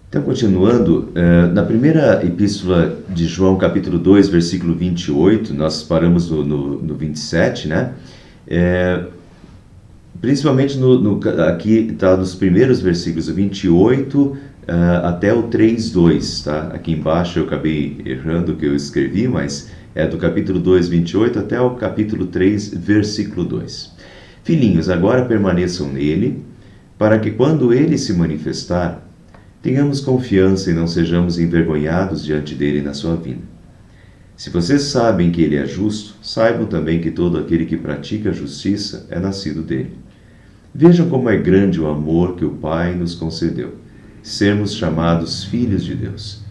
Então, continuando, na primeira epístola de João, capítulo 2, versículo 28, nós paramos no 27, né? Principalmente aqui está nos primeiros versículos, o 28 até o 3:2, tá? Aqui embaixo eu acabei errando o que eu escrevi, mas é do capítulo 2, 28 até o capítulo 3, versículo 2. Filhinhos, agora permaneçam nele, para que quando ele se manifestar, tenhamos confiança e não sejamos envergonhados diante dele na sua vinda. Se vocês sabem que ele é justo, saibam também que todo aquele que pratica a justiça é nascido dele. Vejam como é grande o amor que o Pai nos concedeu, sermos chamados filhos de Deus,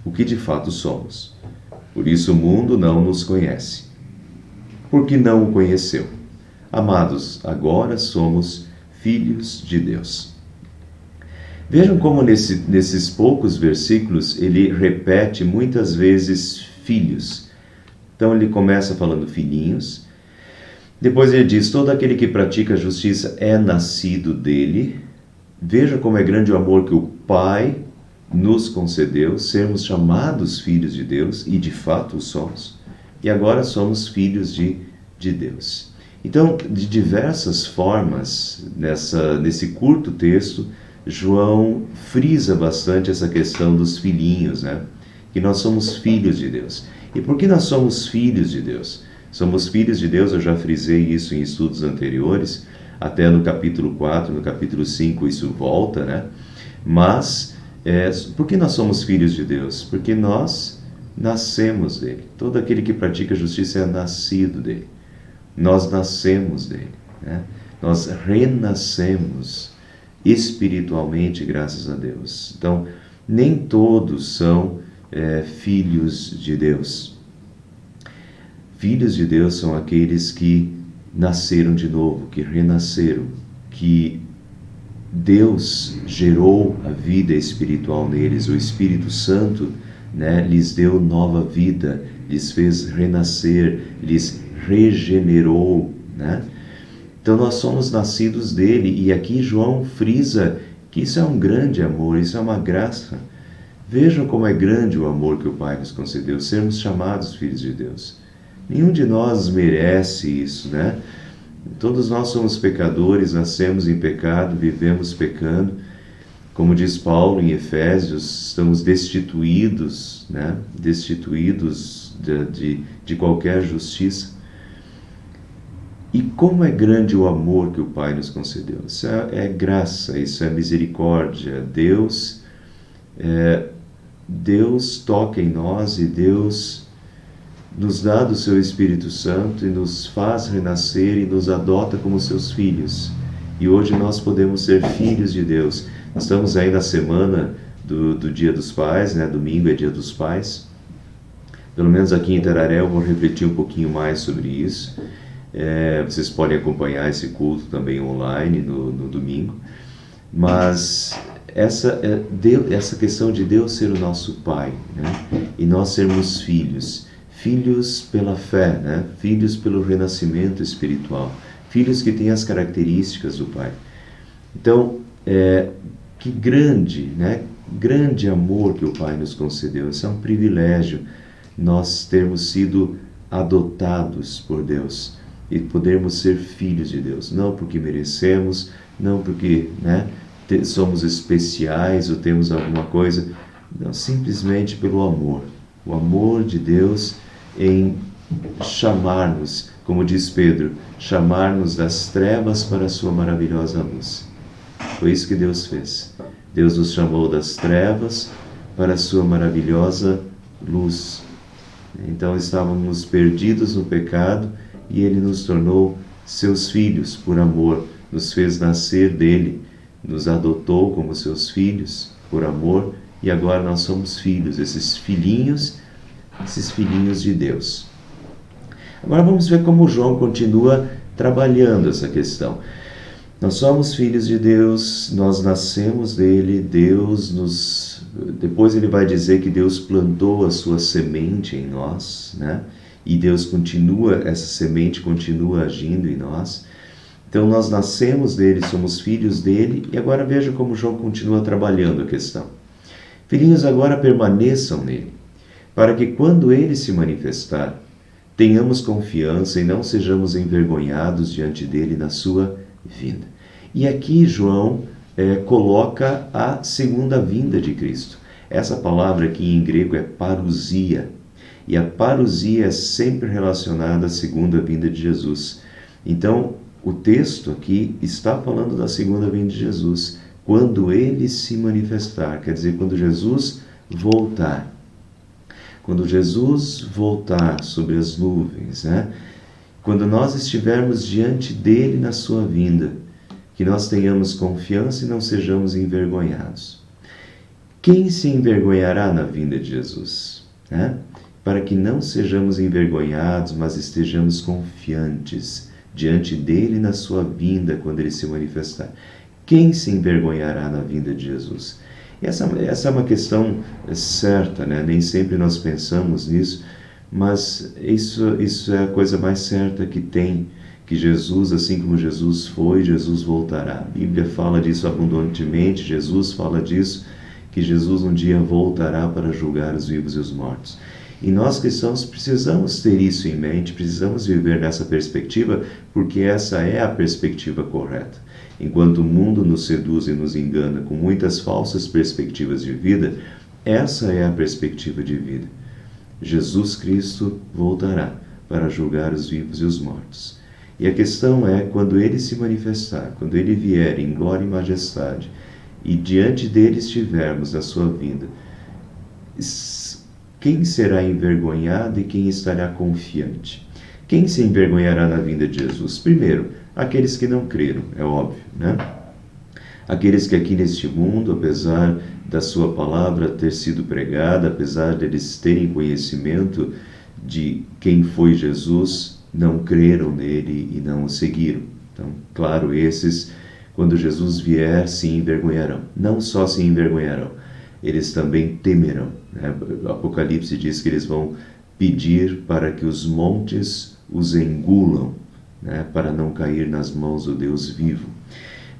o que de fato somos. Por isso o mundo não nos conhece, porque não o conheceu. Amados, agora somos filhos de Deus. Vejam como nesses poucos versículos ele repete muitas vezes filhos. Então ele começa falando filhinhos, depois ele diz, todo aquele que pratica a justiça é nascido dele. Veja como é grande o amor que o Pai nos concedeu, sermos chamados filhos de Deus, e de fato o somos, e agora somos filhos de Deus. Então, de diversas formas, nesse curto texto, João frisa bastante essa questão dos filhinhos, né? Que nós somos filhos de Deus. E por que nós somos filhos de Deus? Somos filhos de Deus, eu já frisei isso em estudos anteriores, até no capítulo 4, no capítulo 5 isso volta, né? Mas, por que nós somos filhos de Deus? Porque nós nascemos dele. Todo aquele que pratica justiça é nascido dele. Nós nascemos dele, né? Nós renascemos espiritualmente, graças a Deus. Então, nem todos são filhos de Deus. Filhos de Deus são aqueles que nasceram de novo, que renasceram, que Deus gerou a vida espiritual neles, o Espírito Santo, né, lhes deu nova vida, lhes fez renascer, lhes regenerou, né? Então nós somos nascidos dele, e aqui João frisa que isso é um grande amor, isso é uma graça. Vejam como é grande o amor que o Pai nos concedeu, sermos chamados filhos de Deus. Nenhum de nós merece isso, né? Todos nós somos pecadores, nascemos em pecado, vivemos pecando. Como diz Paulo em Efésios, estamos destituídos, né? Destituídos de qualquer justiça. E como é grande o amor que o Pai nos concedeu. Isso é graça, isso é misericórdia. Deus toca em nós e Deus nos dá do seu Espírito Santo e nos faz renascer e nos adota como seus filhos. E hoje nós podemos ser filhos de Deus. Nós estamos aí na semana do Dia dos Pais, né? Domingo é Dia dos Pais. Pelo menos aqui em Tararé eu vou refletir um pouquinho mais sobre isso. Vocês podem acompanhar esse culto também online no domingo. Mas essa questão de Deus ser o nosso Pai, né? E nós sermos filhos pela fé, né? Filhos pelo renascimento espiritual, filhos que têm as características do Pai. Então, que grande, né? Grande amor que o Pai nos concedeu. Isso é um privilégio, nós termos sido adotados por Deus e podermos ser filhos de Deus, não porque merecemos, não porque, né, somos especiais ou temos alguma coisa, não, simplesmente pelo amor. O amor de Deus em chamar-nos, como diz Pedro, chamar-nos das trevas para a sua maravilhosa luz. Foi isso que Deus fez. Deus nos chamou das trevas para a sua maravilhosa luz. Então estávamos perdidos no pecado e Ele nos tornou seus filhos por amor, nos fez nascer dele, nos adotou como seus filhos por amor, e agora nós somos filhos, esses filhinhos de Deus. Agora vamos ver como João continua trabalhando essa questão. Nós somos filhos de Deus, nós nascemos dele, depois ele vai dizer que Deus plantou a sua semente em nós, né? E Deus essa semente continua agindo em nós. Então nós nascemos dele, somos filhos dele, e agora veja como João continua trabalhando a questão. Filhinhos, agora permaneçam nele, para que quando ele se manifestar, tenhamos confiança e não sejamos envergonhados diante dele na sua vinda. E aqui João coloca a segunda vinda de Cristo. Essa palavra aqui em grego é parousia. E a parousia é sempre relacionada à segunda vinda de Jesus. Então, o texto aqui está falando da segunda vinda de Jesus. Quando ele se manifestar, quer dizer, quando Jesus voltar. Quando Jesus voltar sobre as nuvens, né? Quando nós estivermos diante dele na sua vinda, que nós tenhamos confiança e não sejamos envergonhados. Quem se envergonhará na vinda de Jesus? Né? Para que não sejamos envergonhados, mas estejamos confiantes diante dele na sua vinda, quando ele se manifestar. Quem se envergonhará na vinda de Jesus? Essa é uma questão certa, né? Nem sempre nós pensamos nisso, mas isso é a coisa mais certa que tem, que Jesus, assim como Jesus foi, Jesus voltará. A Bíblia fala disso abundantemente, Jesus fala disso, que Jesus um dia voltará para julgar os vivos e os mortos. E nós cristãos precisamos ter isso em mente, precisamos viver nessa perspectiva, porque essa é a perspectiva correta. Enquanto o mundo nos seduz e nos engana com muitas falsas perspectivas de vida, essa é a perspectiva de vida. Jesus Cristo voltará para julgar os vivos e os mortos. E a questão é, quando ele se manifestar, quando ele vier em glória e majestade, e diante dele estivermos na sua vinda, quem será envergonhado e quem estará confiante? Quem se envergonhará na vinda de Jesus? Primeiro, aqueles que não creram, é óbvio, né? Aqueles que aqui neste mundo, apesar da sua palavra ter sido pregada, apesar de eles terem conhecimento de quem foi Jesus, não creram nele e não o seguiram. Então, claro, esses, quando Jesus vier, se envergonharão. Não só se envergonharão, eles também temerão. Né? O Apocalipse diz que eles vão pedir para que os montes os engulam, né? Para não cair nas mãos do Deus vivo.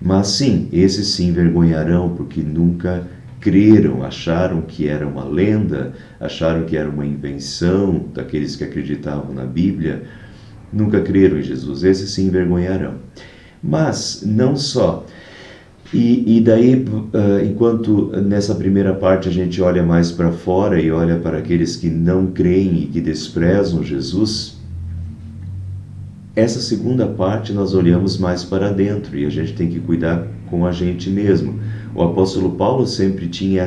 Mas sim, esses se envergonharão porque nunca creram, acharam que era uma lenda, acharam que era uma invenção daqueles que acreditavam na Bíblia, nunca creram em Jesus, esses se envergonharão. Mas não só. E daí, enquanto nessa primeira parte a gente olha mais para fora e olha para aqueles que não creem e que desprezam Jesus, essa segunda parte nós olhamos mais para dentro e a gente tem que cuidar com a gente mesmo. O apóstolo Paulo sempre tinha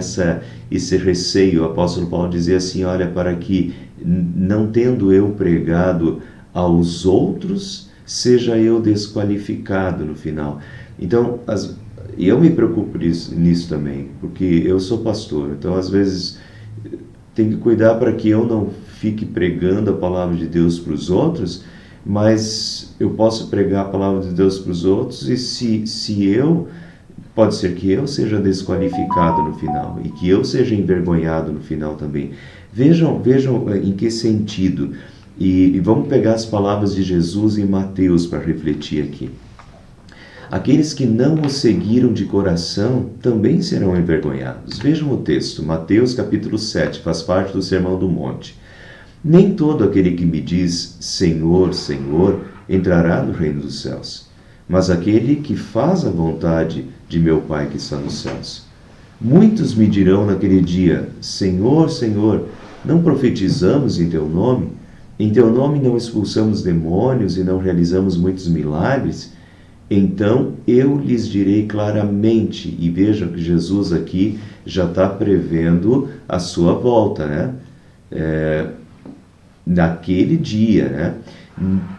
esse receio. O apóstolo Paulo dizia assim, olha, para que não tendo eu pregado aos outros, seja eu desqualificado no final. Então, eu me preocupo nisso também, porque eu sou pastor, então às vezes tem que cuidar para que eu não fique pregando a palavra de Deus para os outros, mas eu posso pregar a palavra de Deus para os outros e pode ser que eu seja desqualificado no final e que eu seja envergonhado no final também. Vejam em que sentido. E vamos pegar as palavras de Jesus em Mateus para refletir aqui. Aqueles que não o seguiram de coração também serão envergonhados. Vejam o texto, Mateus capítulo 7, faz parte do Sermão do Monte. Nem todo aquele que me diz Senhor, Senhor, entrará no reino dos céus, mas aquele que faz a vontade de meu Pai que está nos céus. Muitos me dirão naquele dia, Senhor, Senhor, não profetizamos em teu nome? Em teu nome não expulsamos demônios e não realizamos muitos milagres? Então eu lhes direi claramente, e vejam que Jesus aqui já está prevendo a sua volta, né? Naquele dia, né?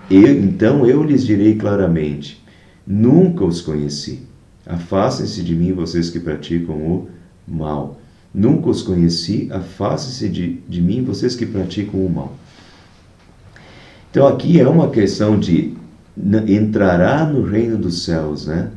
Então eu lhes direi claramente, nunca os conheci. Afastem-se de mim, vocês que praticam o mal. Nunca os conheci, afastem-se de mim, vocês que praticam o mal. Então aqui é uma questão de entrará no reino dos céus, né?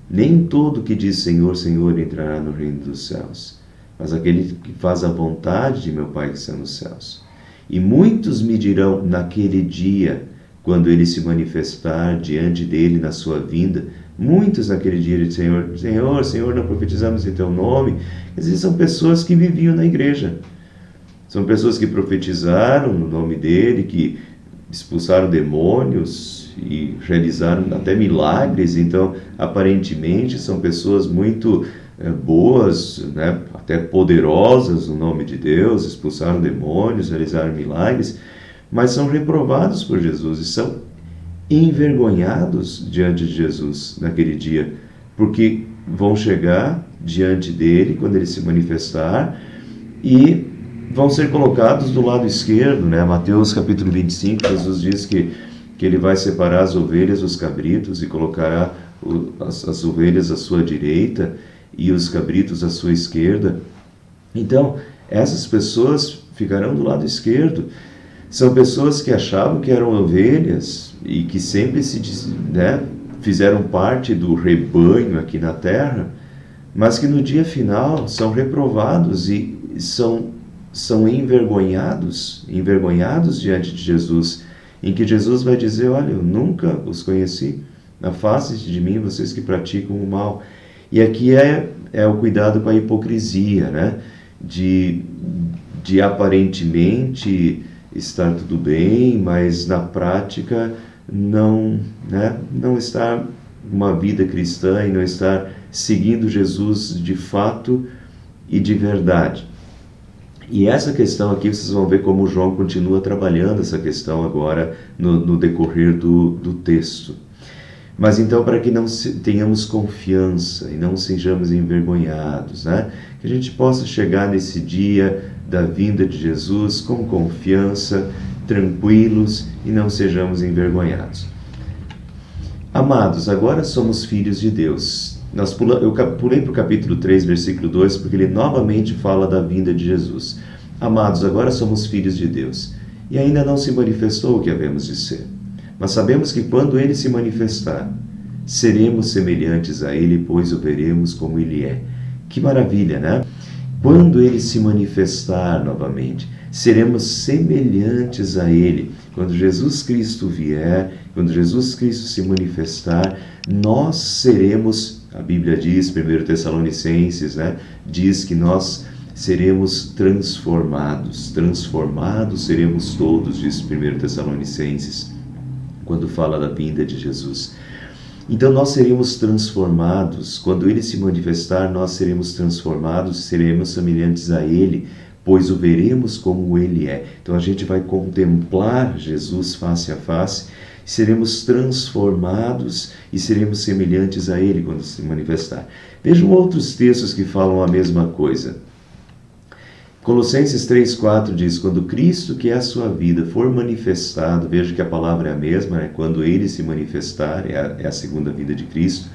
Nem todo que diz Senhor, Senhor entrará no reino dos céus, mas aquele que faz a vontade de meu Pai que está nos céus. E muitos me dirão naquele dia, quando ele se manifestar diante dele na sua vinda, Muitos naquele dia dizem: Senhor, Senhor, não profetizamos em teu nome. Esses são pessoas que viviam na igreja. São pessoas que profetizaram no nome dele, que expulsaram demônios e realizaram até milagres. Então, aparentemente, são pessoas muito boas, né? Até poderosas no nome de Deus, expulsaram demônios, realizaram milagres, mas são reprovados por Jesus e são envergonhados diante de Jesus naquele dia, porque vão chegar diante dele quando ele se manifestar e vão ser colocados do lado esquerdo, né? Mateus capítulo 25, Jesus diz que ele vai separar as ovelhas dos cabritos e colocará as ovelhas à sua direita e os cabritos à sua esquerda. Então, essas pessoas ficarão do lado esquerdo. São pessoas que achavam que eram ovelhas e que sempre fizeram parte do rebanho aqui na terra, mas que no dia final são reprovados e são envergonhados diante de Jesus, em que Jesus vai dizer: olha, eu nunca os conheci, afastem-se de mim, vocês que praticam o mal. E aqui é o cuidado com a hipocrisia, né? De aparentemente estar tudo bem, mas na prática não estar uma vida cristã e não estar seguindo Jesus de fato e de verdade. E essa questão aqui, vocês vão ver como João continua trabalhando essa questão agora no decorrer do texto. Mas então, para que não tenhamos confiança e não sejamos envergonhados, né? Que a gente possa chegar nesse dia da vinda de Jesus com confiança, tranquilos e não sejamos envergonhados. Amados, agora somos filhos de Deus. Eu pulei para o capítulo 3, versículo 2, porque ele novamente fala da vinda de Jesus. Amados, agora somos filhos de Deus, e ainda não se manifestou o que havemos de ser. Mas sabemos que quando ele se manifestar, seremos semelhantes a ele, pois o veremos como ele é. Que maravilha, né? Quando ele se manifestar novamente, seremos semelhantes a ele. Quando Jesus Cristo vier, quando Jesus Cristo se manifestar, nós seremos, a Bíblia diz, 1 Tessalonicenses, né? Diz que nós seremos transformados seremos todos, diz 1 Tessalonicenses, quando fala da vinda de Jesus. Então nós seremos transformados, quando ele se manifestar, nós seremos transformados, seremos semelhantes a ele, pois o veremos como ele é. Então a gente vai contemplar Jesus face a face, seremos transformados e seremos semelhantes a ele quando se manifestar. Vejam outros textos que falam a mesma coisa. Colossenses 3,4 diz: quando Cristo, que é a sua vida, for manifestado, veja que a palavra é a mesma, né? Quando ele se manifestar, é a segunda vida de Cristo.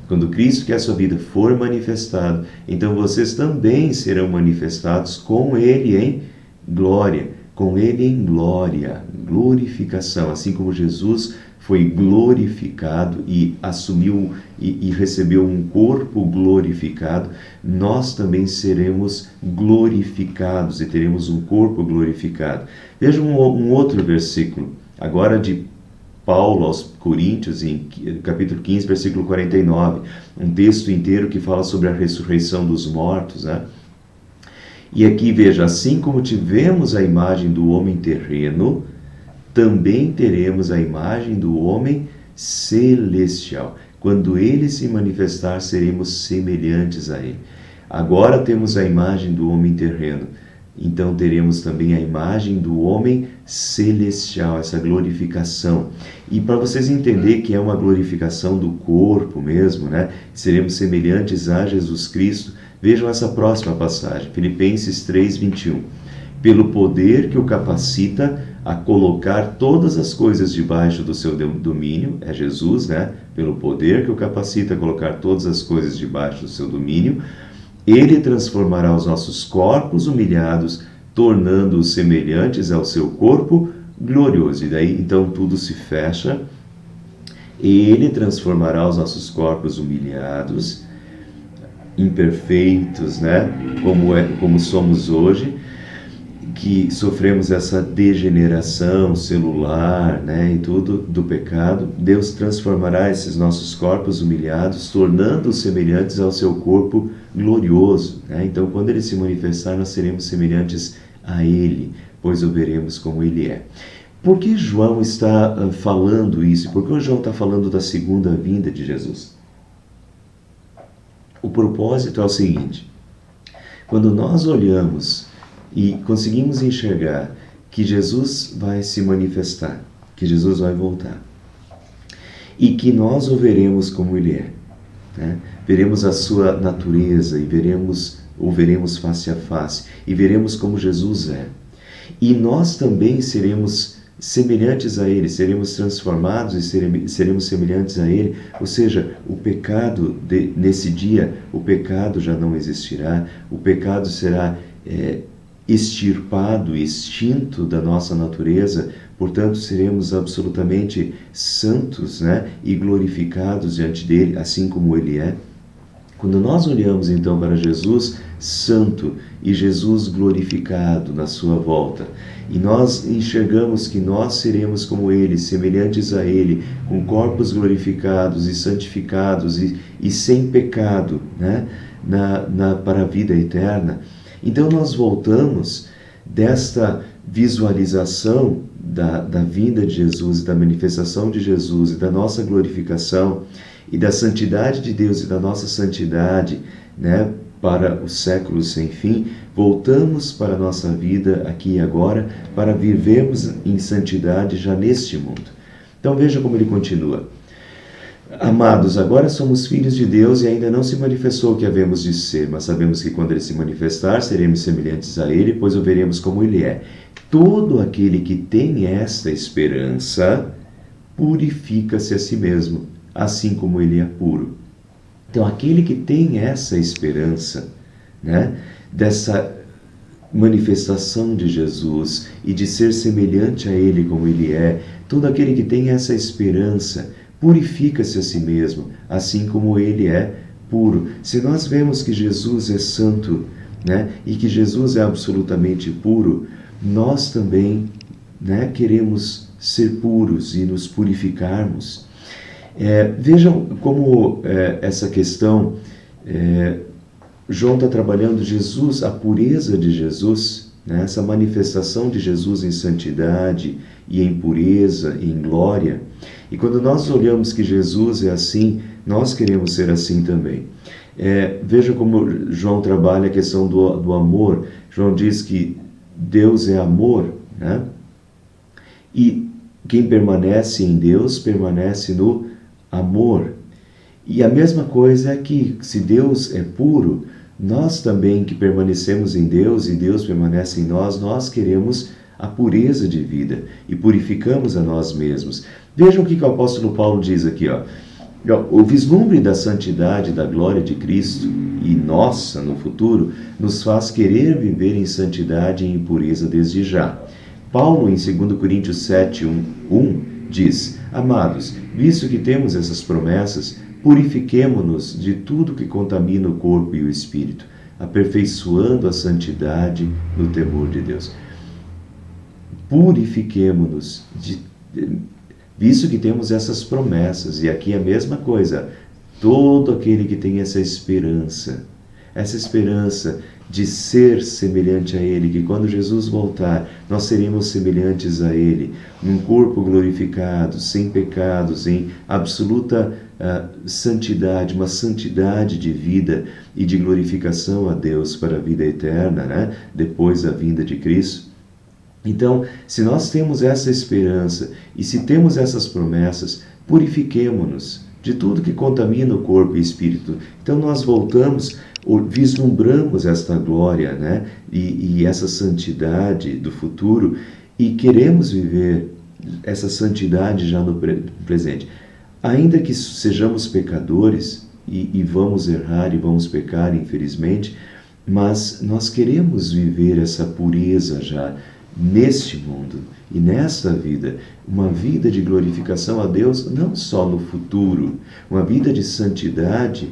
Quando Cristo, que é a sua vida, for manifestado, então vocês também serão manifestados com ele em glória. Com ele em glória, glorificação, assim como Jesus foi glorificado e assumiu e recebeu um corpo glorificado, nós também seremos glorificados e teremos um corpo glorificado. Veja um outro versículo, agora de Paulo aos Coríntios, em capítulo 15, versículo 49, um texto inteiro que fala sobre a ressurreição dos mortos, né? E aqui veja: assim como tivemos a imagem do homem terreno, também teremos a imagem do homem celestial. Quando ele se manifestar, seremos semelhantes a ele. Agora temos a imagem do homem terreno, então teremos também a imagem do homem celestial, essa glorificação. E para vocês entenderem que é uma glorificação do corpo mesmo, né? Seremos semelhantes a Jesus Cristo. Vejam essa próxima passagem, Filipenses 3:21. Pelo poder que o capacita a colocar todas as coisas debaixo do seu domínio, é Jesus, né? Pelo poder que o capacita a colocar todas as coisas debaixo do seu domínio, ele transformará os nossos corpos humilhados, tornando-os semelhantes ao seu corpo glorioso. E daí, então, tudo se fecha. Ele transformará os nossos corpos humilhados, imperfeitos, né? Como somos hoje, que sofremos essa degeneração celular, né, e tudo do pecado, Deus transformará esses nossos corpos humilhados, tornando-os semelhantes ao seu corpo glorioso, né? Então, quando ele se manifestar, nós seremos semelhantes a ele, pois o veremos como ele é. Por que João está falando isso? Por que João está falando da segunda vinda de Jesus? O propósito é o seguinte: quando nós olhamos e conseguimos enxergar que Jesus vai se manifestar, que Jesus vai voltar, e que nós o veremos como ele é, né? Veremos a sua natureza e o veremos face a face, e veremos como Jesus é. E nós também seremos semelhantes a ele, seremos transformados e seremos semelhantes a ele, ou seja, o pecado nesse dia, o pecado já não existirá, o pecado será extirpado, extinto da nossa natureza, portanto seremos absolutamente santos, né, e glorificados diante dele, assim como ele é. Quando nós olhamos então para Jesus santo e Jesus glorificado na sua volta, e nós enxergamos que nós seremos como ele, semelhantes a ele, com corpos glorificados e santificados e sem pecado, né, para a vida eterna, então nós voltamos desta visualização da vinda de Jesus, da manifestação de Jesus e da nossa glorificação e da santidade de Deus e da nossa santidade, né, para os séculos sem fim, voltamos para a nossa vida aqui e agora para vivermos em santidade já neste mundo. Então veja como ele continua. Amados, agora somos filhos de Deus e ainda não se manifestou o que havemos de ser, mas sabemos que quando ele se manifestar, seremos semelhantes a ele, pois o veremos como ele é. Todo aquele que tem esta esperança purifica-se a si mesmo, assim como ele é puro. Então, aquele que tem essa esperança, né, dessa manifestação de Jesus e de ser semelhante a ele como ele é, todo aquele que tem essa esperança purifica-se a si mesmo, assim como ele é puro. Se nós vemos que Jesus é santo, né, e que Jesus é absolutamente puro, nós também, né, queremos ser puros e nos purificarmos. Vejam como essa questão, João está trabalhando Jesus, a pureza de Jesus, né, essa manifestação de Jesus em santidade e em pureza e em glória. E quando nós olhamos que Jesus é assim, nós queremos ser assim também. Veja como João trabalha a questão do amor. João diz que Deus é amor, né? E quem permanece em Deus permanece no amor. E a mesma coisa é que, se Deus é puro, nós também que permanecemos em Deus e Deus permanece em nós, nós queremos a pureza de vida e purificamos a nós mesmos. Vejam o que o apóstolo Paulo diz aqui, ó. O vislumbre da santidade, da glória de Cristo e nossa no futuro, nos faz querer viver em santidade e em pureza desde já. Paulo, em 2 Coríntios 7, 1, diz: Amados, visto que temos essas promessas, purifiquemo-nos de tudo que contamina o corpo e o espírito, aperfeiçoando a santidade no temor de Deus. Purifiquemo-nos, visto que temos essas promessas. E aqui a mesma coisa, todo aquele que tem essa esperança de ser semelhante a Ele, que quando Jesus voltar, nós seremos semelhantes a Ele, num corpo glorificado, sem pecados, em absoluta santidade, uma santidade de vida e de glorificação a Deus para a vida eterna, né? Depois da vinda de Cristo. Então, se nós temos essa esperança e se temos essas promessas, purifiquemo-nos de tudo que contamina o corpo e espírito. Então nós voltamos, vislumbramos esta glória, né? e essa santidade do futuro, e queremos viver essa santidade já no presente. Ainda que sejamos pecadores, e vamos errar e vamos pecar, infelizmente, mas nós queremos viver essa pureza já neste mundo e nesta vida, uma vida de glorificação a Deus, não só no futuro, uma vida de santidade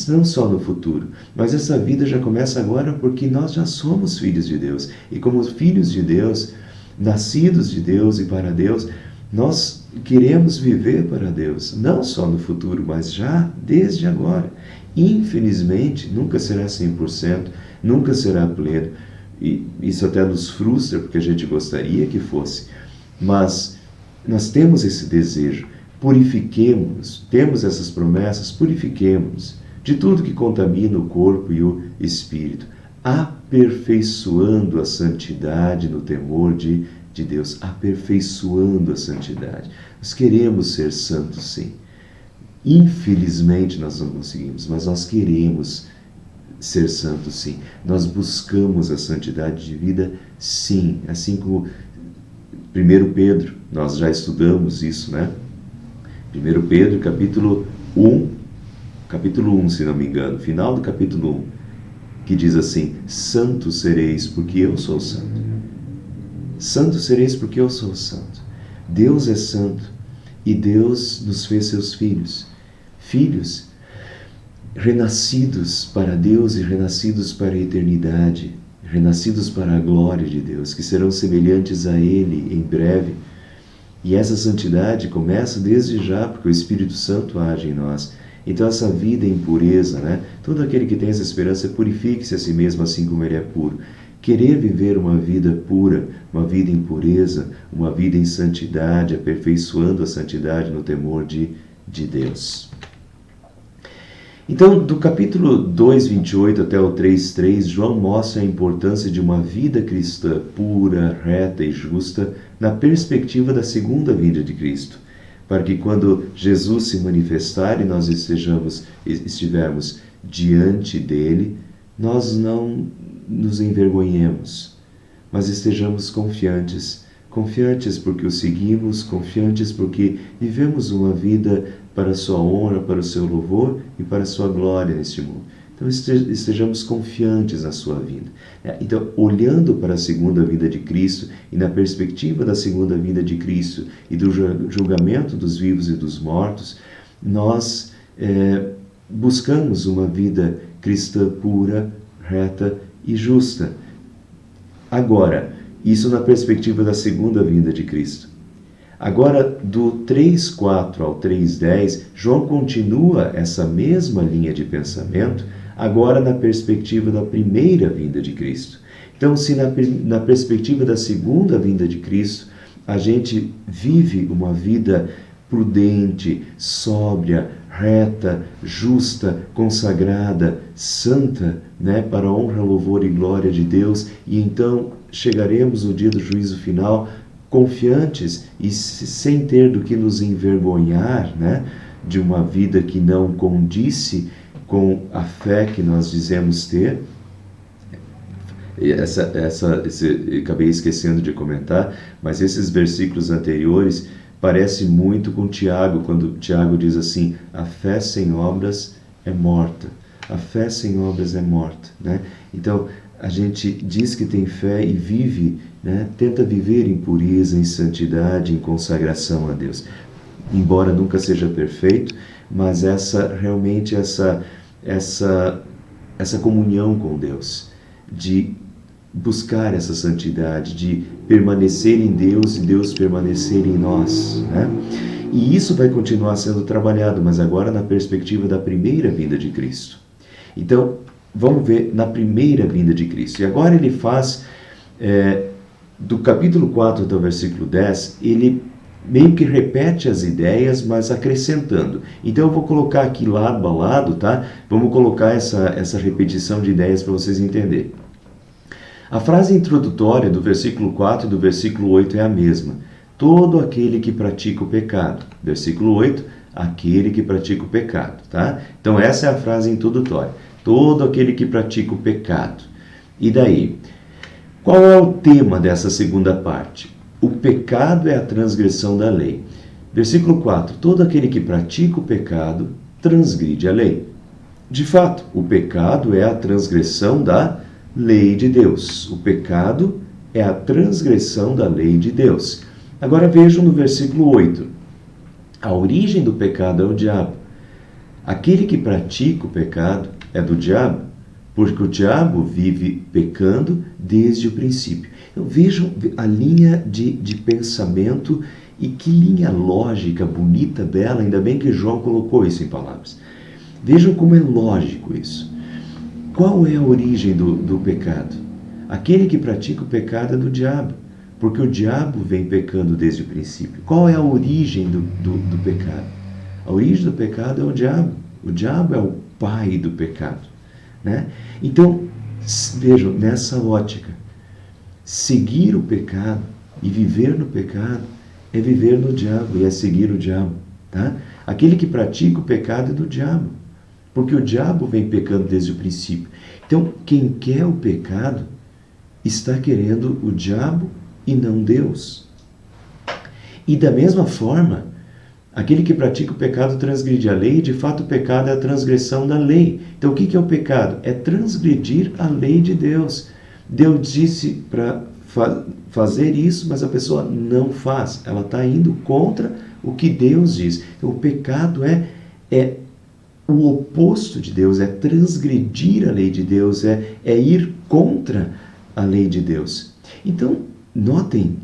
não só no futuro, mas essa vida já começa agora porque nós já somos filhos de Deus. E como filhos de Deus, nascidos de Deus e para Deus, nós queremos viver para Deus, não só no futuro, mas já desde agora. Infelizmente, nunca será 100%, nunca será pleno. E isso até nos frustra, porque a gente gostaria que fosse. Mas nós temos esse desejo. Purifiquemo-nos, temos essas promessas, purifiquemo-nos de tudo que contamina o corpo e o espírito, aperfeiçoando a santidade no temor de Deus, aperfeiçoando a santidade. Nós queremos ser santos, sim. Infelizmente nós não conseguimos, mas nós queremos ser santos, sim. Nós buscamos a santidade de vida, sim. Assim como 1 Pedro, nós já estudamos isso, né? 1 Pedro, capítulo 1, se não me engano, final do capítulo 1, que diz assim: santos sereis, porque eu sou santo. Santos sereis, porque eu sou santo. Deus é santo e Deus nos fez seus filhos. Filhos renascidos para Deus e renascidos para a eternidade, renascidos para a glória de Deus, que serão semelhantes a Ele em breve. E essa santidade começa desde já, porque o Espírito Santo age em nós. Então essa vida em pureza, né? Todo aquele que tem essa esperança, purifique-se a si mesmo assim como ele é puro. Querer viver uma vida pura, uma vida em pureza, uma vida em santidade, aperfeiçoando a santidade no temor de Deus. Então, do capítulo 2, 28 até o 3, 3, João mostra a importância de uma vida cristã pura, reta e justa na perspectiva da segunda vinda de Cristo, para que quando Jesus se manifestar e nós estivermos diante dele, nós não nos envergonhemos, mas estejamos confiantes porque o seguimos, confiantes porque vivemos uma vida para a sua honra, para o seu louvor e para a sua glória neste mundo. Então estejamos confiantes na sua vinda. Então, olhando para a segunda vinda de Cristo e na perspectiva da segunda vinda de Cristo e do julgamento dos vivos e dos mortos, nós buscamos uma vida cristã pura, reta e justa. Agora, isso na perspectiva da segunda vinda de Cristo. Agora, do 3:4 ao 3:10, João continua essa mesma linha de pensamento, agora na perspectiva da primeira vinda de Cristo. Então, se na perspectiva da segunda vinda de Cristo, a gente vive uma vida prudente, sóbria, reta, justa, consagrada, santa, né, para a honra, louvor e glória de Deus, e então chegaremos no dia do juízo final confiantes e sem ter do que nos envergonhar, né, de uma vida que não condisse com a fé que nós dizemos ter. Acabei esquecendo de comentar, mas esses versículos anteriores parecem muito com Tiago, quando Tiago diz assim: a fé sem obras é morta. A fé sem obras é morta, né? Então, a gente diz que tem fé e vive, né? Tenta viver em pureza, em santidade, em consagração a Deus. Embora nunca seja perfeito, mas realmente essa comunhão com Deus, de buscar essa santidade, de permanecer em Deus e Deus permanecer em nós, né? E isso vai continuar sendo trabalhado, mas agora na perspectiva da primeira vinda de Cristo. Então, vamos ver na primeira vinda de Cristo. E agora ele faz, do capítulo 4 até o versículo 10, ele meio que repete as ideias, mas acrescentando. Então eu vou colocar aqui lado a lado, tá? Vamos colocar essa repetição de ideias para vocês entenderem. A frase introdutória do versículo 4 e do versículo 8 é a mesma. Todo aquele que pratica o pecado. Versículo 8, aquele que pratica o pecado, tá? Então essa é a frase introdutória. Todo aquele que pratica o pecado. E daí? Qual é o tema dessa segunda parte? O pecado é a transgressão da lei. Versículo 4. Todo aquele que pratica o pecado transgride a lei. De fato, o pecado é a transgressão da lei de Deus. O pecado é a transgressão da lei de Deus. Agora vejam no versículo 8. A origem do pecado é o diabo. Aquele que pratica o pecado é do diabo, porque o diabo vive pecando desde o princípio. Então vejam a linha de pensamento e que linha lógica, bonita, bela, ainda bem que João colocou isso em palavras. Vejam como é lógico isso. Qual é a origem do pecado? Aquele que pratica o pecado é do diabo, porque o diabo vem pecando desde o princípio. Qual é a origem do pecado? A origem do pecado é o diabo. O diabo é o pai do pecado, né? Então, vejam, nessa ótica, seguir o pecado e viver no pecado é viver no diabo e é seguir o diabo, tá? Aquele que pratica o pecado é do diabo, porque o diabo vem pecando desde o princípio. Então, quem quer o pecado está querendo o diabo e não Deus. E da mesma forma, aquele que pratica o pecado transgride a lei, e de fato o pecado é a transgressão da lei. Então o que é o pecado? É transgredir a lei de Deus. Deus disse para fazer isso, mas a pessoa não faz. Ela está indo contra o que Deus diz. Então o pecado é o oposto de Deus, é transgredir a lei de Deus, é ir contra a lei de Deus. Então, notem,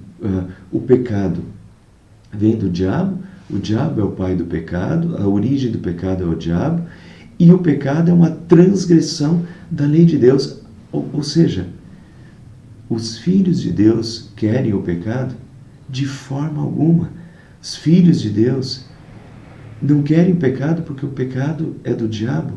o pecado vem do diabo, o diabo é o pai do pecado, a origem do pecado é o diabo, e o pecado é uma transgressão da lei de Deus. Ou seja, os filhos de Deus querem o pecado? De forma alguma. Os filhos de Deus não querem pecado porque o pecado é do diabo,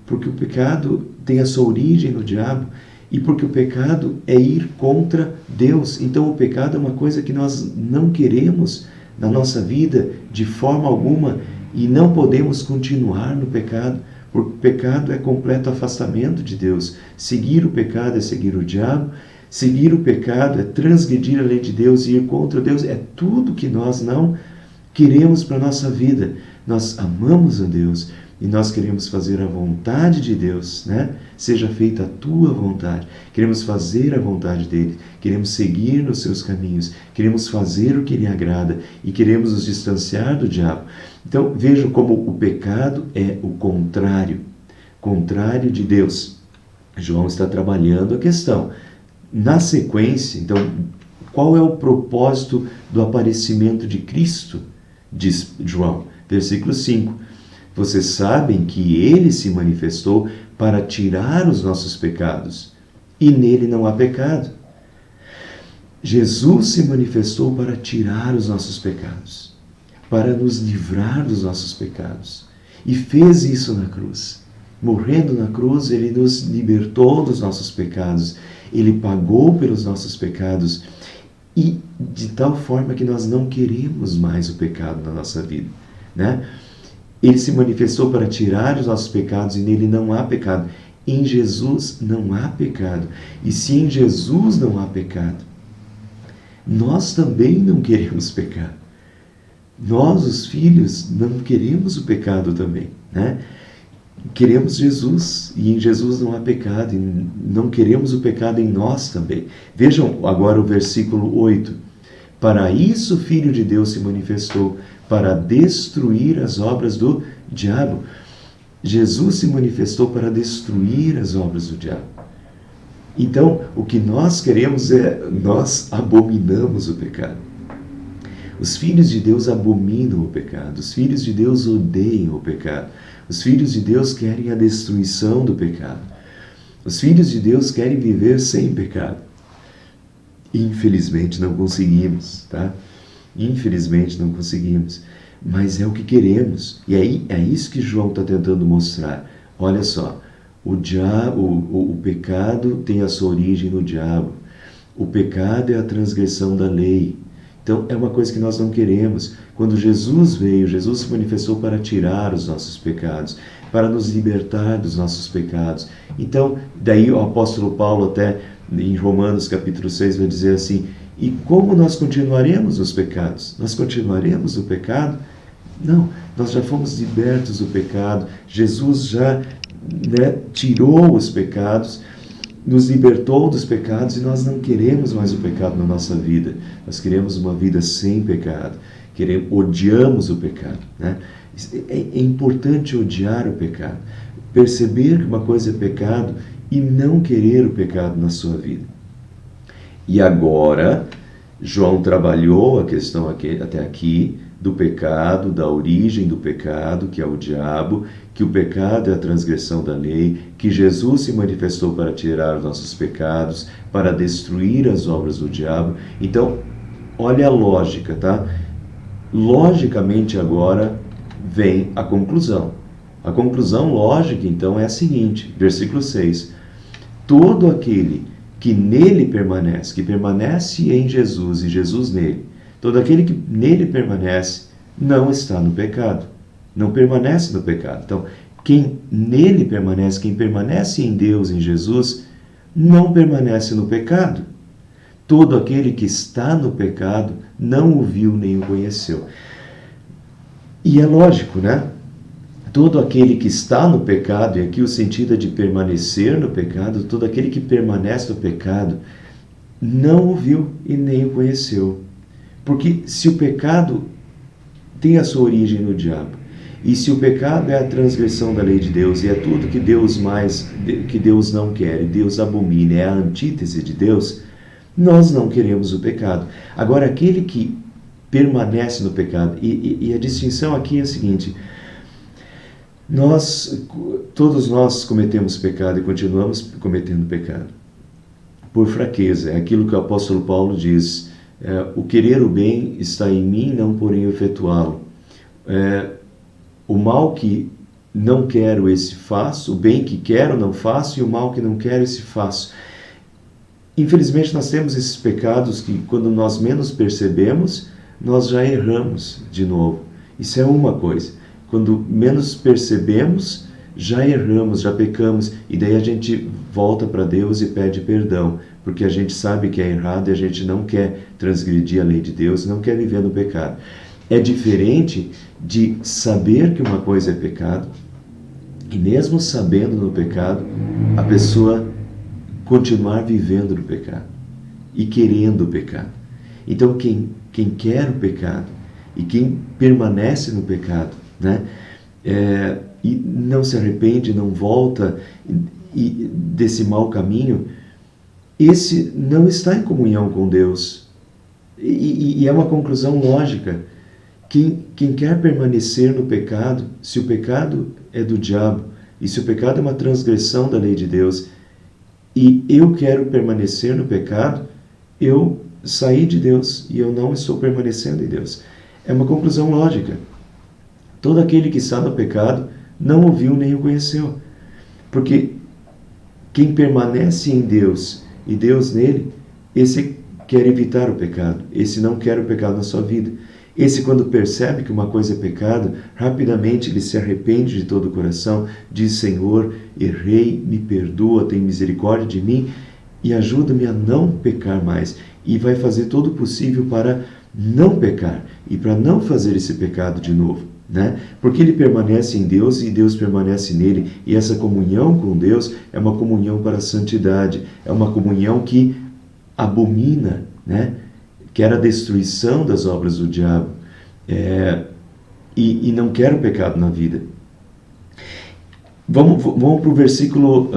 porque o pecado tem a sua origem no diabo e porque o pecado é ir contra Deus. Então o pecado é uma coisa que nós não queremos na nossa vida de forma alguma e não podemos continuar no pecado, porque o pecado é completo afastamento de Deus. Seguir o pecado é seguir o diabo, seguir o pecado é transgredir a lei de Deus e ir contra Deus. É tudo que nós não queremos para a nossa vida. Nós amamos a Deus e nós queremos fazer a vontade de Deus, né? Seja feita a tua vontade. Queremos fazer a vontade dele, queremos seguir nos seus caminhos, queremos fazer o que lhe agrada e queremos nos distanciar do diabo. Então vejam como o pecado é o contrário de Deus. João está trabalhando a questão. Na sequência, então, qual é o propósito do aparecimento de Cristo? Diz João, versículo 5. Vocês sabem que ele se manifestou para tirar os nossos pecados, e nele não há pecado. Jesus se manifestou para tirar os nossos pecados, para nos livrar dos nossos pecados, e fez isso na cruz. Morrendo na cruz, ele nos libertou dos nossos pecados, ele pagou pelos nossos pecados, e de tal forma que nós não queremos mais o pecado na nossa vida, né? Ele se manifestou para tirar os nossos pecados e nele não há pecado. Em Jesus não há pecado. E se em Jesus não há pecado, nós também não queremos pecar. Nós, os filhos, não queremos o pecado também, né? Queremos Jesus e em Jesus não há pecado e não queremos o pecado em nós também. Vejam agora o versículo 8. Para isso o Filho de Deus se manifestou, para destruir as obras do diabo. Jesus se manifestou para destruir as obras do diabo. Então, o que nós queremos nós abominamos o pecado. Os filhos de Deus abominam o pecado, os filhos de Deus odeiam o pecado, os filhos de Deus querem a destruição do pecado. Os filhos de Deus querem viver sem pecado. Infelizmente não conseguimos, tá? Infelizmente não conseguimos, mas é o que queremos. E aí é isso que João está tentando mostrar. Olha só, o pecado tem a sua origem no diabo. O pecado é a transgressão da lei. Então é uma coisa que nós não queremos. Quando Jesus veio, Jesus se manifestou para tirar os nossos pecados, para nos libertar dos nossos pecados. Então, daí o apóstolo Paulo até em Romanos capítulo 6 vai dizer assim: e como nós continuaremos nos pecados? Nós continuaremos no pecado? Não, nós já fomos libertos do pecado. Jesus já tirou os pecados, nos libertou dos pecados e nós não queremos mais o pecado na nossa vida. Nós queremos uma vida sem pecado. Odiamos o pecado, né? É importante odiar o pecado, perceber que uma coisa é pecado e não querer o pecado na sua vida. E agora, João trabalhou a questão até aqui do pecado, da origem do pecado, que é o diabo, que o pecado é a transgressão da lei, que Jesus se manifestou para tirar os nossos pecados, para destruir as obras do diabo. Então, olha a lógica, tá? Logicamente agora vem a conclusão. A conclusão lógica, então, é a seguinte, versículo 6. Todo aquele que nele permanece, que permanece em Jesus e Jesus nele, todo aquele que nele permanece não está no pecado, não permanece no pecado. Então, quem nele permanece, quem permanece em Deus, em Jesus, não permanece no pecado. Todo aquele que está no pecado não o viu nem o conheceu. E é lógico, né? Todo aquele que está no pecado, e aqui o sentido é de permanecer no pecado, todo aquele que permanece no pecado, não o viu e nem o conheceu. Porque se o pecado tem a sua origem no diabo, e se o pecado é a transgressão da lei de Deus, e é tudo que Deus não quer, e Deus abomina, é a antítese de Deus, nós não queremos o pecado. Agora, aquele que permanece no pecado, e a distinção aqui é a seguinte: todos nós cometemos pecado e continuamos cometendo pecado por fraqueza. É aquilo que o apóstolo Paulo diz: o querer o bem está em mim, não porém efetuá-lo. O mal que não quero, esse faço, o bem que quero não faço, e o mal que não quero, esse faço. Infelizmente nós temos esses pecados que, quando nós menos percebemos, nós já erramos de novo. Isso é uma coisa. Quando menos percebemos, já erramos, já pecamos, e daí a gente volta para Deus e pede perdão, porque a gente sabe que é errado e a gente não quer transgredir a lei de Deus, não quer viver no pecado. É diferente de saber que uma coisa é pecado, e mesmo sabendo no pecado, a pessoa continuar vivendo no pecado e querendo o pecado. Então, quem quer o pecado e quem permanece no pecado, né, e não se arrepende, não volta desse mau caminho, esse não está em comunhão com Deus. E é uma conclusão lógica. Quem quer permanecer no pecado, se o pecado é do diabo, e se o pecado é uma transgressão da lei de Deus, e eu quero permanecer no pecado, eu saí de Deus e eu não estou permanecendo em Deus. É uma conclusão lógica. Todo aquele que está no pecado não o viu nem o conheceu. Porque quem permanece em Deus e Deus nele, esse quer evitar o pecado. Esse não quer o pecado na sua vida. Esse, quando percebe que uma coisa é pecado, rapidamente ele se arrepende de todo o coração, diz: Senhor, errei, me perdoa, tem misericórdia de mim e ajuda-me a não pecar mais. E vai fazer todo o possível para não pecar e para não fazer esse pecado de novo, né? Porque ele permanece em Deus e Deus permanece nele. E essa comunhão com Deus é uma comunhão para a santidade, é uma comunhão que abomina, né? Quer a destruição das obras do diabo, e não quer o pecado na vida. Vamos para o versículo,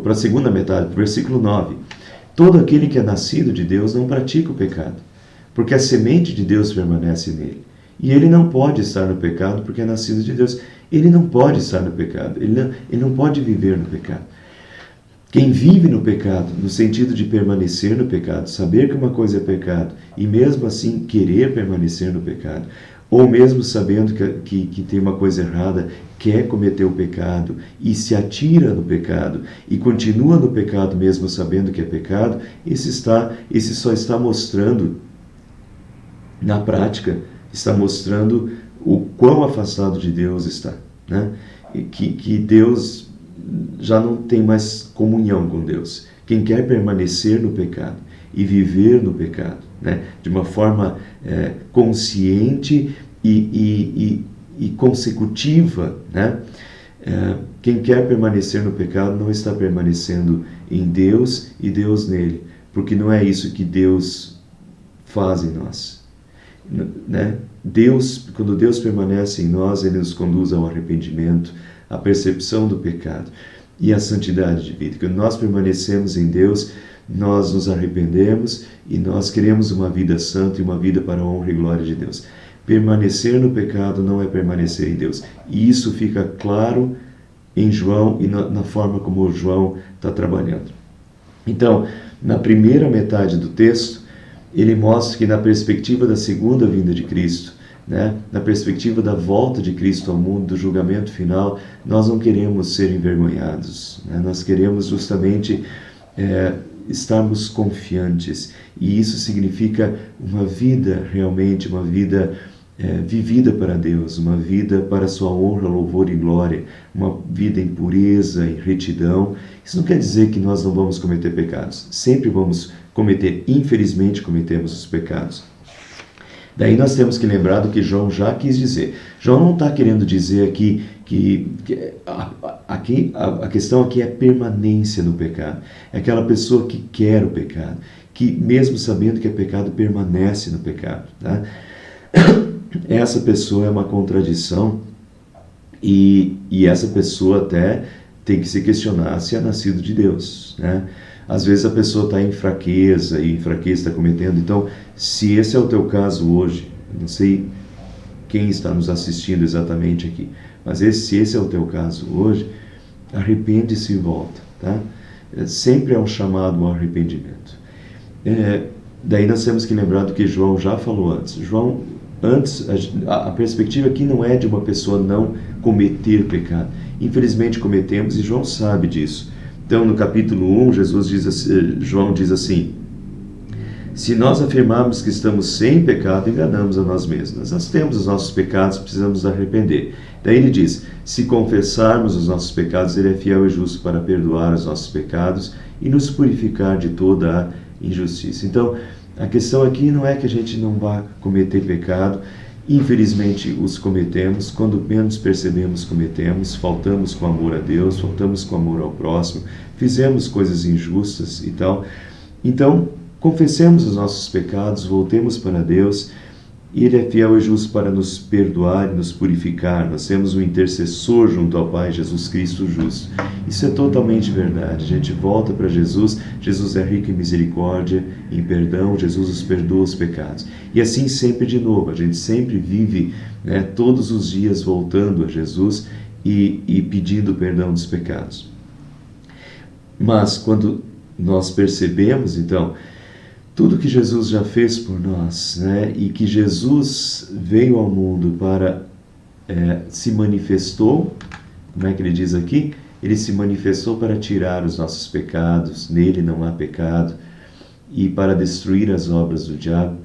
para a segunda metade, para o versículo 9. Todo aquele que é nascido de Deus não pratica o pecado, porque a semente de Deus permanece nele. E ele não pode estar no pecado porque é nascido de Deus. Ele não pode estar no pecado, ele não pode viver no pecado. Quem vive no pecado, no sentido de permanecer no pecado, saber que uma coisa é pecado e mesmo assim querer permanecer no pecado, ou mesmo sabendo que tem uma coisa errada, quer cometer o pecado e se atira no pecado e continua no pecado mesmo sabendo que é pecado, esse só está mostrando, na prática, está mostrando o quão afastado de Deus está, né? E que Deus já não tem mais comunhão com Deus. Quem quer permanecer no pecado e viver no pecado, né, de uma forma consciente e consecutiva, né, quem quer permanecer no pecado não está permanecendo em Deus e Deus nele, porque não é isso que Deus faz em nós. né? Quando Deus permanece em nós, Ele nos conduz ao arrependimento, à percepção do pecado e à santidade de vida. Quando nós permanecemos em Deus, nós nos arrependemos e nós queremos uma vida santa e uma vida para a honra e glória de Deus. Permanecer no pecado não é permanecer em Deus. E isso fica claro em João e na forma como João está trabalhando. Então, na primeira metade do texto, ele mostra que na perspectiva da segunda vinda de Cristo, né, na perspectiva da volta de Cristo ao mundo, do julgamento final, nós não queremos ser envergonhados, né? Nós queremos justamente estarmos confiantes, e isso significa uma vida realmente, uma vida vivida para Deus, uma vida para sua honra, louvor e glória, uma vida em pureza, em retidão. Isso não quer dizer que nós não vamos cometer pecados, sempre vamos cometer, infelizmente cometemos os pecados. Daí nós temos que lembrar do que João já quis dizer. João não está querendo dizer aqui que a questão aqui é permanência no pecado. É aquela pessoa que quer o pecado, que mesmo sabendo que é pecado, permanece no pecado. Tá? Essa pessoa é uma contradição e essa pessoa até tem que se questionar se é nascido de Deus, né? Às vezes a pessoa está em fraqueza e em fraqueza está cometendo. Então, se esse é o teu caso hoje, não sei quem está nos assistindo exatamente aqui, mas se esse é o teu caso hoje, arrepende-se e volta, tá? Sempre é um chamado ao arrependimento. Daí nós temos que lembrar do que João já falou antes. A perspectiva aqui não é de uma pessoa não cometer pecado. Infelizmente cometemos e João sabe disso. Então, no capítulo 1, João diz assim: se nós afirmarmos que estamos sem pecado, enganamos a nós mesmos. Nós temos os nossos pecados, precisamos nos arrepender. Daí ele diz: se confessarmos os nossos pecados, Ele é fiel e justo para perdoar os nossos pecados e nos purificar de toda a injustiça. Então, a questão aqui não é que a gente não vá cometer pecado. Infelizmente os cometemos, quando menos percebemos cometemos, faltamos com amor a Deus, faltamos com amor ao próximo, fizemos coisas injustas e tal. Então, confessemos os nossos pecados, voltemos para Deus, e Ele é fiel e justo para nos perdoar e nos purificar. Nós temos um intercessor junto ao Pai, Jesus Cristo justo. Isso é totalmente verdade. A gente volta para Jesus, Jesus é rico em misericórdia, em perdão, Jesus nos perdoa os pecados. E assim sempre de novo, a gente sempre vive, né, todos os dias voltando a Jesus e pedindo perdão dos pecados. Mas quando nós percebemos, então, tudo que Jesus já fez por nós, né, e que Jesus veio ao mundo para, se manifestou, como é que ele diz aqui? Ele se manifestou para tirar os nossos pecados, nele não há pecado, e para destruir as obras do diabo.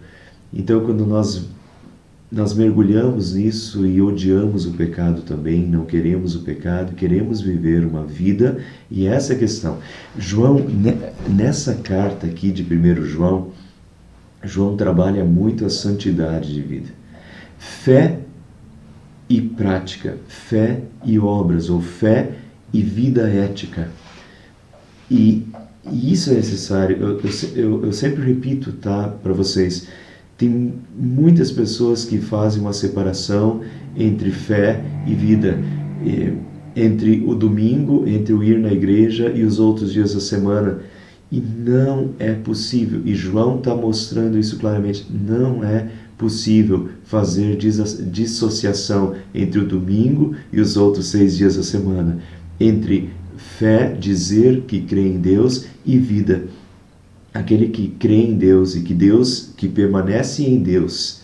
Então, quando nós mergulhamos nisso e odiamos o pecado também, não queremos o pecado, queremos viver uma vida, e essa é a questão. João, nessa carta aqui de 1 João, João trabalha muito a santidade de vida. Fé e prática, fé e obras, ou fé e vida ética. E isso é necessário. Eu sempre repito, tá, para vocês. Tem muitas pessoas que fazem uma separação entre fé e vida, entre o domingo, entre o ir na igreja e os outros dias da semana. E não é possível. E João está mostrando isso claramente. Não é possível fazer dissociação entre o domingo e os outros 6 dias da semana. Entre fé, dizer que crê em Deus, e vida. Aquele que crê em Deus e que permanece em Deus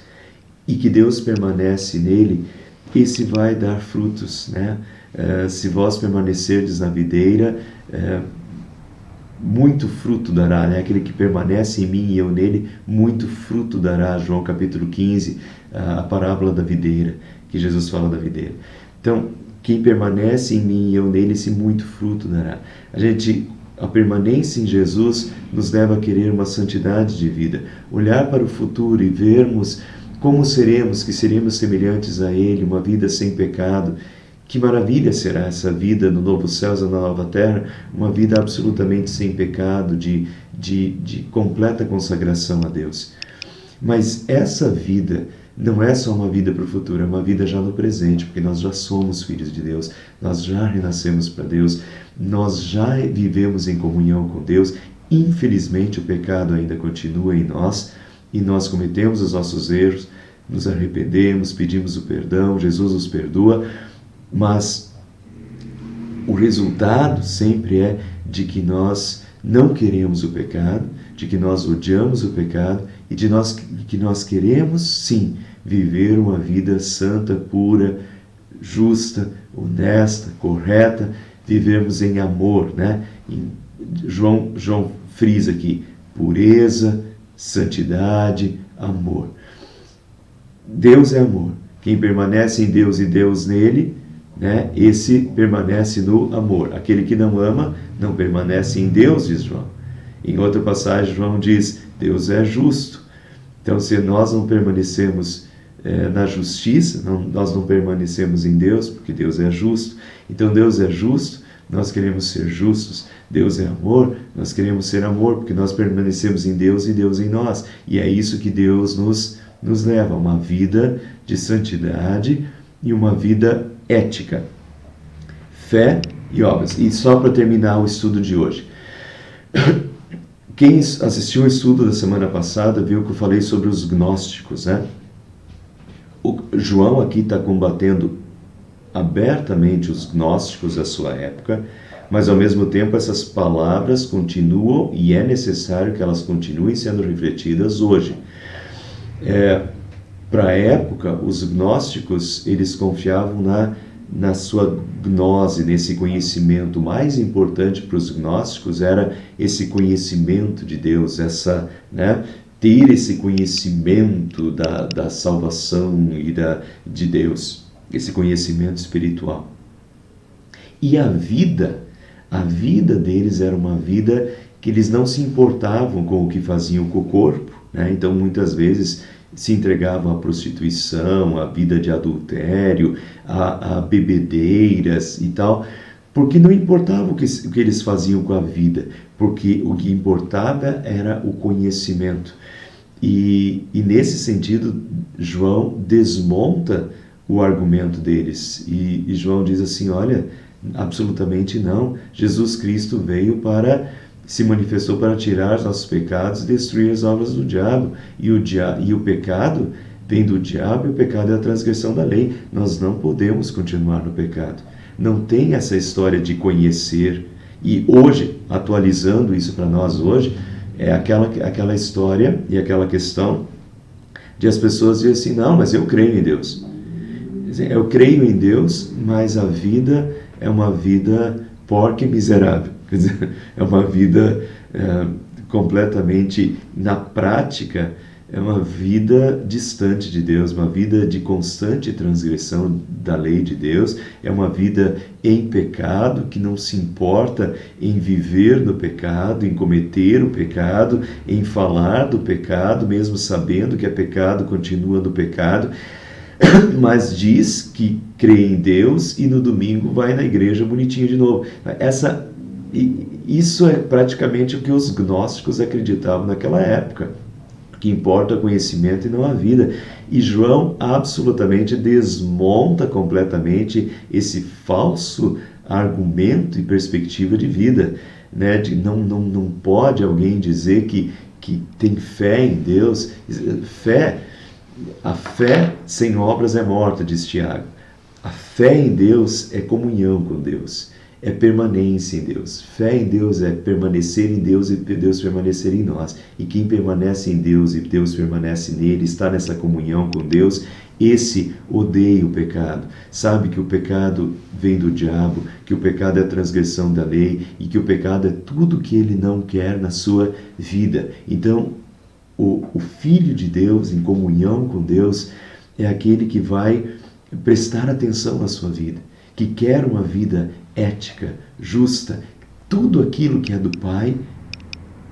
e que Deus permanece nele, esse vai dar frutos, né? Se vós permanecerdes na videira, muito fruto dará, né? Aquele que permanece em mim e eu nele, muito fruto dará. João capítulo 15, a parábola da videira, que Jesus fala da videira. Então, quem permanece em mim e eu nele, esse muito fruto dará. A permanência em Jesus nos leva a querer uma santidade de vida, olhar para o futuro e vermos como seremos, que seremos semelhantes a Ele, uma vida sem pecado. Que maravilha será essa vida no novo céu e na nova terra, uma vida absolutamente sem pecado, de completa consagração a Deus. Mas essa vida não é só uma vida para o futuro, é uma vida já no presente, porque nós já somos filhos de Deus, nós já renascemos para Deus, nós já vivemos em comunhão com Deus. Infelizmente o pecado ainda continua em nós e nós cometemos os nossos erros, nos arrependemos, pedimos o perdão, Jesus nos perdoa, mas o resultado sempre é de que nós não queremos o pecado, de que nós odiamos o pecado e de que nós queremos sim viver uma vida santa, pura, justa, honesta, correta, vivermos em amor, né? João frisa aqui, pureza, santidade, amor. Deus é amor. Quem permanece em Deus e Deus nele, né, esse permanece no amor. Aquele que não ama, não permanece em Deus, diz João. Em outra passagem, João diz, Deus é justo. Então, se nós não permanecemos na justiça, nós não permanecemos em Deus, porque Deus é justo. Então, Deus é justo, nós queremos ser justos. Deus é amor, nós queremos ser amor, porque nós permanecemos em Deus e Deus em nós. E é isso que Deus nos leva a uma vida de santidade e uma vida ética. Fé e obras. E só para terminar o estudo de hoje. Quem assistiu ao estudo da semana passada viu que eu falei sobre os gnósticos, né? O João aqui está combatendo abertamente os gnósticos da sua época, mas ao mesmo tempo essas palavras continuam e é necessário que elas continuem sendo refletidas hoje. Para a época, os gnósticos, eles confiavam na sua gnose, nesse conhecimento. O mais importante para os gnósticos era esse conhecimento de Deus, ter esse conhecimento da salvação e de Deus, esse conhecimento espiritual. E a vida deles era uma vida que eles não se importavam com o que faziam com o corpo, né? Então, muitas vezes, se entregavam à prostituição, à vida de adultério, a bebedeiras e tal, porque não importava o que eles faziam com a vida, porque o que importava era o conhecimento. E nesse sentido, João desmonta o argumento deles. E João diz assim, olha, absolutamente não. Jesus Cristo se manifestou para tirar os nossos pecados e destruir as obras do diabo. E o pecado vem do diabo e o pecado é a transgressão da lei. Nós não podemos continuar no pecado. Não tem essa história de conhecer. E hoje, atualizando isso para nós hoje, é aquela história e aquela questão de as pessoas dizerem assim, não, mas eu creio em Deus. Eu creio em Deus, mas a vida é uma vida porca e miserável. Quer dizer, é uma vida completamente, na prática, é uma vida distante de Deus, uma vida de constante transgressão da lei de Deus, é uma vida em pecado, que não se importa em viver no pecado, em cometer o pecado, em falar do pecado, mesmo sabendo que é pecado, continua no pecado, mas diz que crê em Deus e no domingo vai na igreja bonitinho de novo. Isso é praticamente o que os gnósticos acreditavam naquela época, que importa o conhecimento e não a vida. E João absolutamente desmonta completamente esse falso argumento e perspectiva de vida, né? Não pode alguém dizer que tem fé em Deus. A fé sem obras é morta, diz Tiago. A fé em Deus é comunhão com Deus, é permanência em Deus. Fé em Deus é permanecer em Deus e Deus permanecer em nós. E quem permanece em Deus e Deus permanece nele, está nessa comunhão com Deus, esse odeia o pecado. Sabe que o pecado vem do diabo, que o pecado é a transgressão da lei e que o pecado é tudo que ele não quer na sua vida. Então, o Filho de Deus, em comunhão com Deus, é aquele que vai prestar atenção na sua vida, que quer uma vida ética, justa, tudo aquilo que é do Pai,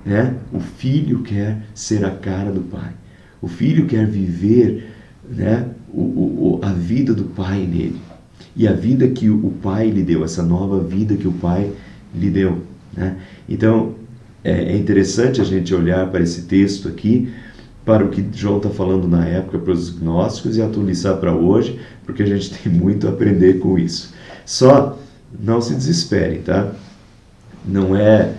né? O Filho quer ser a cara do Pai. O Filho quer viver, né, a vida do Pai nele. E a vida que o Pai lhe deu, essa nova vida que o Pai lhe deu, né? Então, é interessante a gente olhar para esse texto aqui para o que João está falando na época, para os gnósticos, e atualizar para hoje, porque a gente tem muito a aprender com isso. Só não se desesperem, tá? Não é...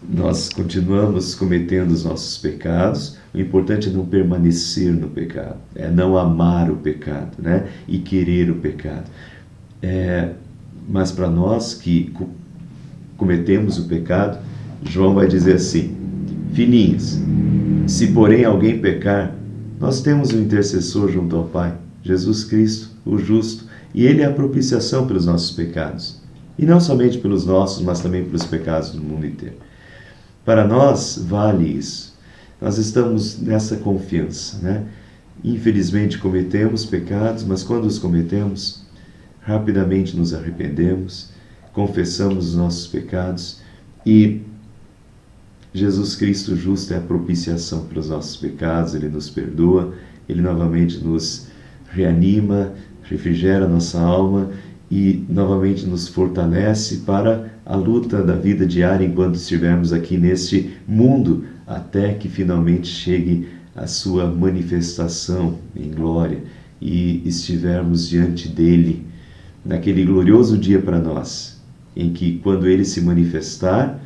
Nós continuamos cometendo os nossos pecados, o importante é não permanecer no pecado, é não amar o pecado, né? E querer o pecado. Mas para nós que cometemos o pecado, João vai dizer assim: filhinhos, se porém alguém pecar, nós temos um intercessor junto ao Pai, Jesus Cristo, o justo, e Ele é a propiciação pelos nossos pecados. E não somente pelos nossos, mas também pelos pecados do mundo inteiro. Para nós, vale isso. Nós estamos nessa confiança, né? Infelizmente cometemos pecados, mas quando os cometemos, rapidamente nos arrependemos, confessamos os nossos pecados e Jesus Cristo justo é a propiciação para os nossos pecados. Ele nos perdoa, Ele novamente nos reanima, refrigera nossa alma e novamente nos fortalece para a luta da vida diária enquanto estivermos aqui neste mundo, até que finalmente chegue a sua manifestação em glória e estivermos diante dele naquele glorioso dia para nós, em que quando ele se manifestar,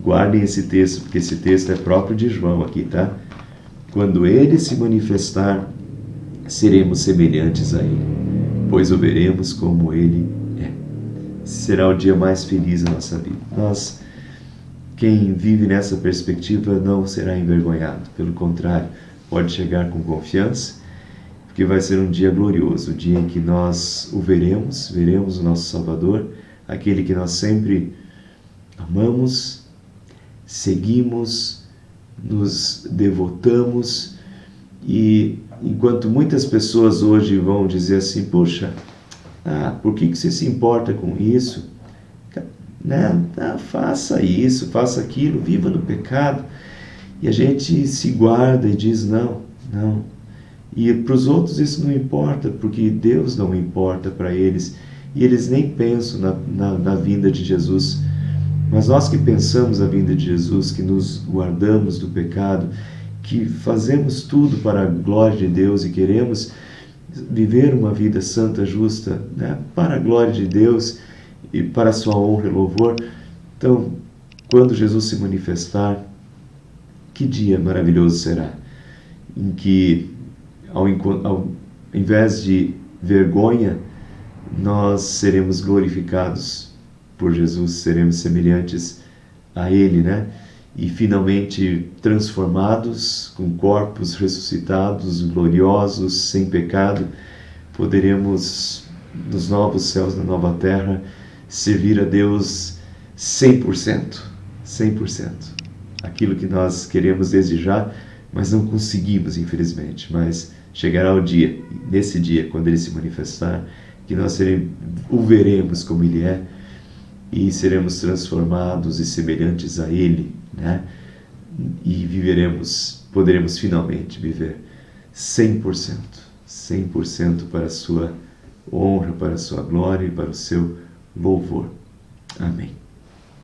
guardem esse texto, porque esse texto é próprio de João aqui, tá? Quando ele se manifestar, seremos semelhantes a ele, pois o veremos como ele é. Será o dia mais feliz da nossa vida. Quem vive nessa perspectiva não será envergonhado. Pelo contrário, pode chegar com confiança, porque vai ser um dia glorioso, o dia em que nós o veremos o nosso Salvador, aquele que nós sempre amamos, seguimos, nos devotamos. E enquanto muitas pessoas hoje vão dizer assim: poxa, por que você se importa com isso? Né? Faça isso, faça aquilo, viva no pecado. E a gente se guarda e diz não. E para os outros isso não importa, porque Deus não importa para eles. E eles nem pensam na vinda de Jesus. Mas nós que pensamos na vinda de Jesus, que nos guardamos do pecado, que fazemos tudo para a glória de Deus e queremos viver uma vida santa, justa, né? Para a glória de Deus e para a sua honra e louvor. Então, quando Jesus se manifestar, que dia maravilhoso será, em que ao invés de vergonha, nós seremos glorificados por Jesus, seremos semelhantes a Ele, né? E finalmente transformados, com corpos ressuscitados, gloriosos, sem pecado, poderemos, nos novos céus, na nova terra, servir a Deus 100%. Aquilo que nós queremos desde já, mas não conseguimos, infelizmente. Mas chegará o dia, nesse dia, quando Ele se manifestar, que nós o veremos como Ele é, e seremos transformados e semelhantes a Ele, né? E poderemos finalmente viver 100% para a sua honra, para a sua glória e para o seu louvor. Amém.